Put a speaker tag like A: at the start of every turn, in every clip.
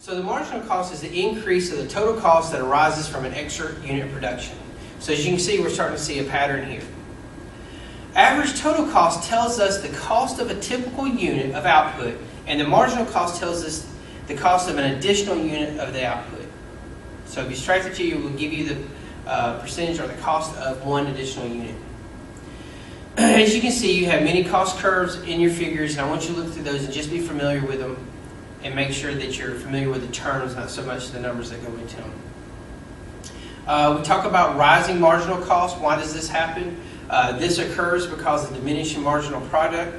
A: So the marginal cost is the increase of the total cost that arises from an extra unit of production. So as you can see, we're starting to see a pattern here. Average total cost tells us the cost of a typical unit of output, and the marginal cost tells us the cost of an additional unit of the output. So if you subtract the two, it will give you the percentage or the cost of one additional unit. As you can see, you have many cost curves in your figures, and I want you to look through those and just be familiar with them and make sure that you're familiar with the terms, not so much the numbers that go into them. We talk about rising marginal cost. Why does this happen? This occurs because of diminishing marginal product.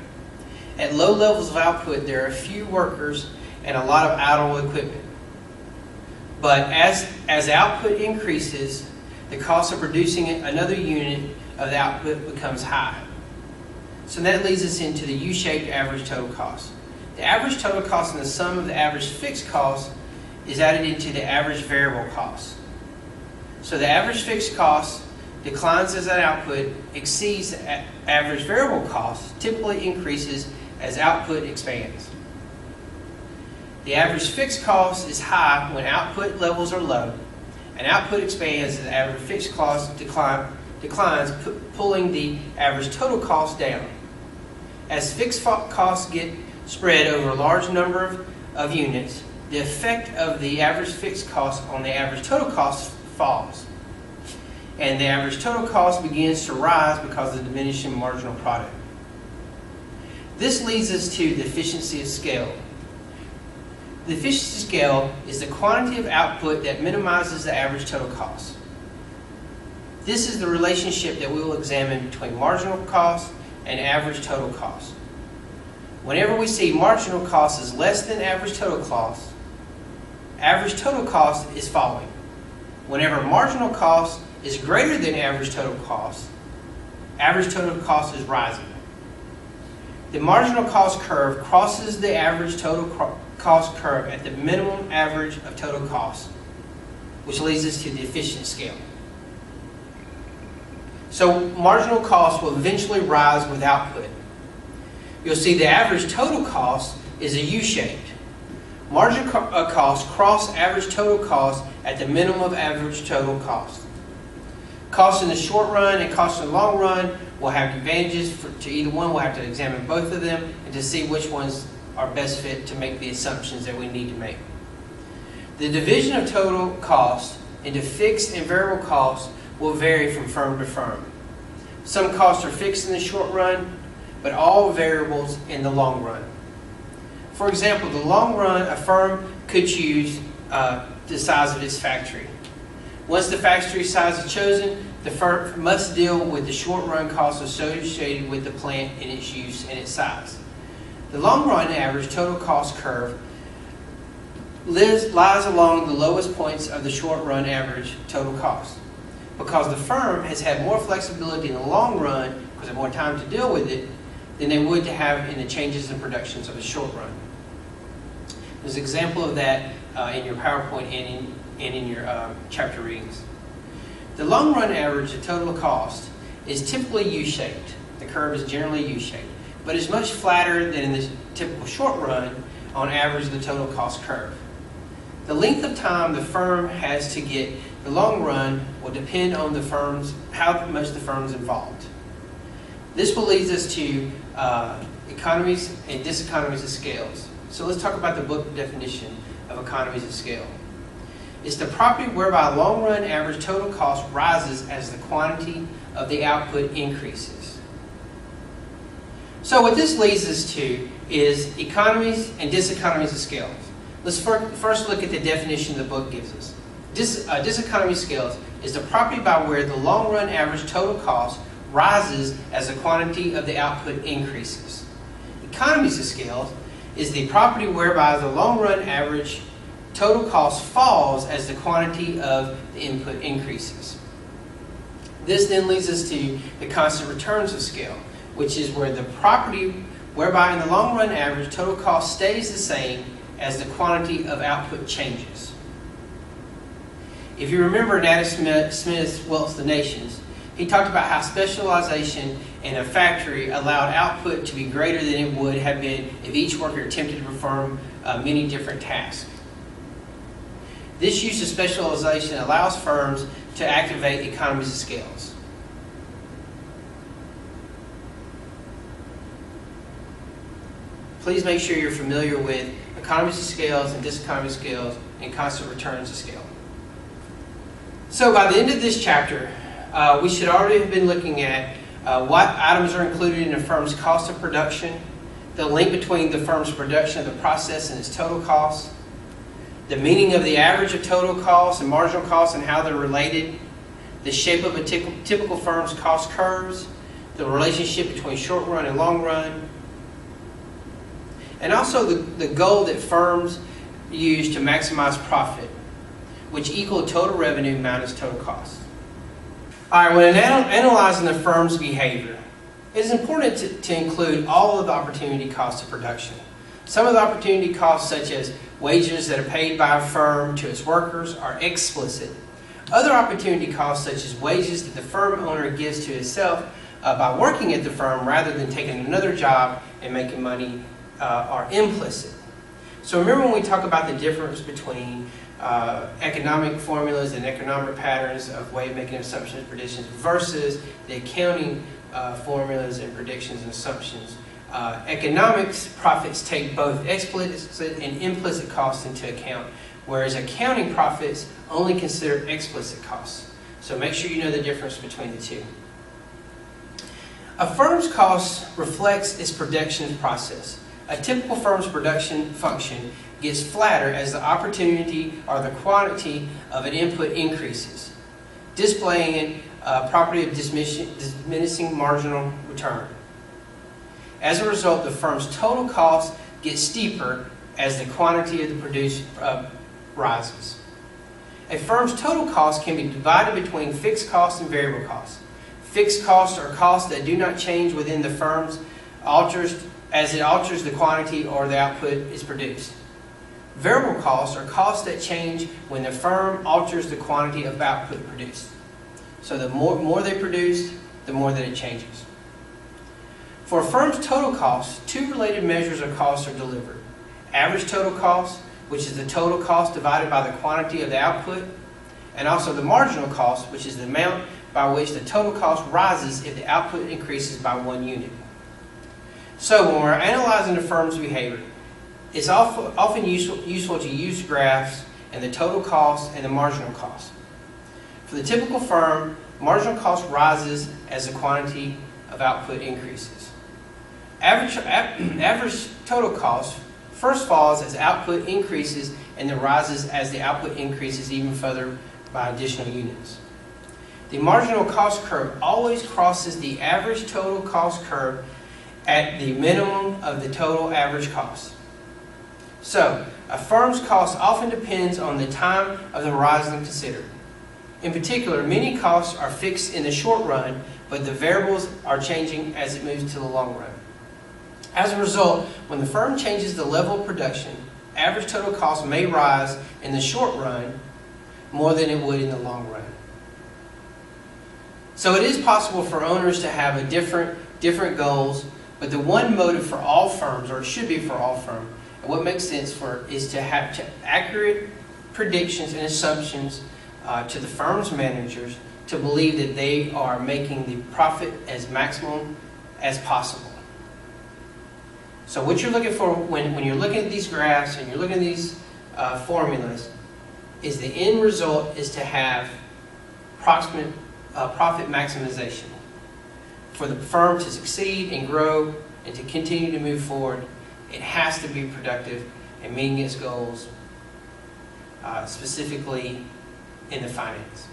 A: At low levels of output, there are few workers and a lot of idle equipment. But as output increases, the cost of producing another unit of the output becomes high. So that leads us into the U-shaped average total cost. The average total cost and the sum of the average fixed cost is added into the average variable cost. So the average fixed cost declines as that output exceeds the average variable cost, typically increases as output expands. The average fixed cost is high when output levels are low, and output expands as the average fixed cost declines, pulling the average total cost down. As fixed costs get spread over a large number of units, the effect of the average fixed cost on the average total cost falls, and the average total cost begins to rise because of the diminishing marginal product. This leads us to the efficiency of scale. The efficiency scale is the quantity of output that minimizes the average total cost. This is the relationship that we will examine between marginal cost and average total cost. Whenever we see marginal cost is less than average total cost is falling. Whenever marginal cost is greater than average total cost is rising. The marginal cost curve crosses the average total cost curve at the minimum average of total cost, which leads us to the efficient scale. So marginal cost will eventually rise with output. You'll see the average total cost is a U-shaped. Marginal costs cross average total cost at the minimum of average total cost. Cost in the short run and cost in the long run will have advantages to either one. We'll have to examine both of them and to see which ones are best fit to make the assumptions that we need to make. The division of total cost into fixed and variable costs will vary from firm to firm. Some costs are fixed in the short run, but all variables in the long run. For example, the long run, a firm could choose the size of its factory. Once the factory size is chosen, the firm must deal with the short run costs associated with the plant and its use and its size. The long run average total cost curve lies along the lowest points of the short run average total cost. Because the firm has had more flexibility in the long run, because they have more time to deal with it, than they would to have in the changes in productions of the short run. There's an example of that in your PowerPoint and in your chapter readings. The long run average of total cost is typically U-shaped. The curve is generally U-shaped, but is much flatter than in the typical short run on average the total cost curve. The length of time the firm has to get the long run will depend on how much the firm's involved. This will lead us to economies and diseconomies of scales. So let's talk about the book definition of economies of scale. It's the property whereby long-run average total cost rises as the quantity of the output increases. So what this leads us to is economies and diseconomies of scales. Let's first look at the definition the book gives us. Diseconomy of scales is the property by where the long-run average total cost rises as the quantity of the output increases. Economies of scales is the property whereby the long-run average total cost falls as the quantity of the input increases. This then leads us to the constant returns of scale, which is where the property whereby in the long-run average total cost stays the same as the quantity of output changes. If you remember in Adam Smith's Wealth of the Nations, he talked about how specialization in a factory allowed output to be greater than it would have been if each worker attempted to perform many different tasks. This use of specialization allows firms to activate economies of scales. Please make sure you're familiar with economies of scales and diseconomies of scales and constant returns of scale. So by the end of this chapter, we should already have been looking at what items are included in a firm's cost of production, the link between the firm's production of the process and its total cost, the meaning of the average of total cost and marginal cost and how they're related, the shape of a typical firm's cost curves, the relationship between short run and long run, and also the goal that firms use to maximize profit, which equal total revenue minus total cost. All right, when analyzing the firm's behavior, it is important to include all of the opportunity costs of production. Some of the opportunity costs, such as wages that are paid by a firm to its workers, are explicit. Other opportunity costs, such as wages that the firm owner gives to itself by working at the firm rather than taking another job and making money, are implicit. So remember when we talk about the difference between economic formulas and economic patterns of way of making assumptions and predictions versus the accounting formulas and predictions and assumptions. Economics profits take both explicit and implicit costs into account, whereas accounting profits only consider explicit costs. So make sure you know the difference between the two. A firm's cost reflects its production process. A typical firm's production function gets flatter as the opportunity or the quantity of an input increases, displaying a property of diminishing marginal return. As a result, the firm's total cost gets steeper as the quantity of the produced rises. A firm's total cost can be divided between fixed costs and variable costs. Fixed costs are costs that do not change within the firm's as it alters the quantity or the output is produced. Variable costs are costs that change when the firm alters the quantity of output produced. So the more they produce, the more that it changes. For a firm's total costs, two related measures of costs are delivered. Average total cost, which is the total cost divided by the quantity of the output, and also the marginal cost, which is the amount by which the total cost rises if the output increases by 1 unit. So when we're analyzing the firm's behavior, it's often useful to use graphs and the total cost and the marginal cost. For the typical firm, marginal cost rises as the quantity of output increases. Average total cost first falls as output increases and then rises as the output increases even further by additional units. The marginal cost curve always crosses the average total cost curve at the minimum of the total average cost. So, a firm's cost often depends on the time of the horizon considered. In particular, many costs are fixed in the short run, but the variables are changing as it moves to the long run. As a result, when the firm changes the level of production, average total cost may rise in the short run more than it would in the long run. So it is possible for owners to have different goals, but the one motive for all firms, or it should be for all firms, and what makes sense is to have accurate predictions and assumptions to the firm's managers to believe that they are making the profit as maximum as possible. So what you're looking for when you're looking at these graphs and you're looking at these formulas is the end result is to have approximate profit maximization. For the firm to succeed and grow and to continue to move forward, it has to be productive and meeting its goals, specifically in the finance.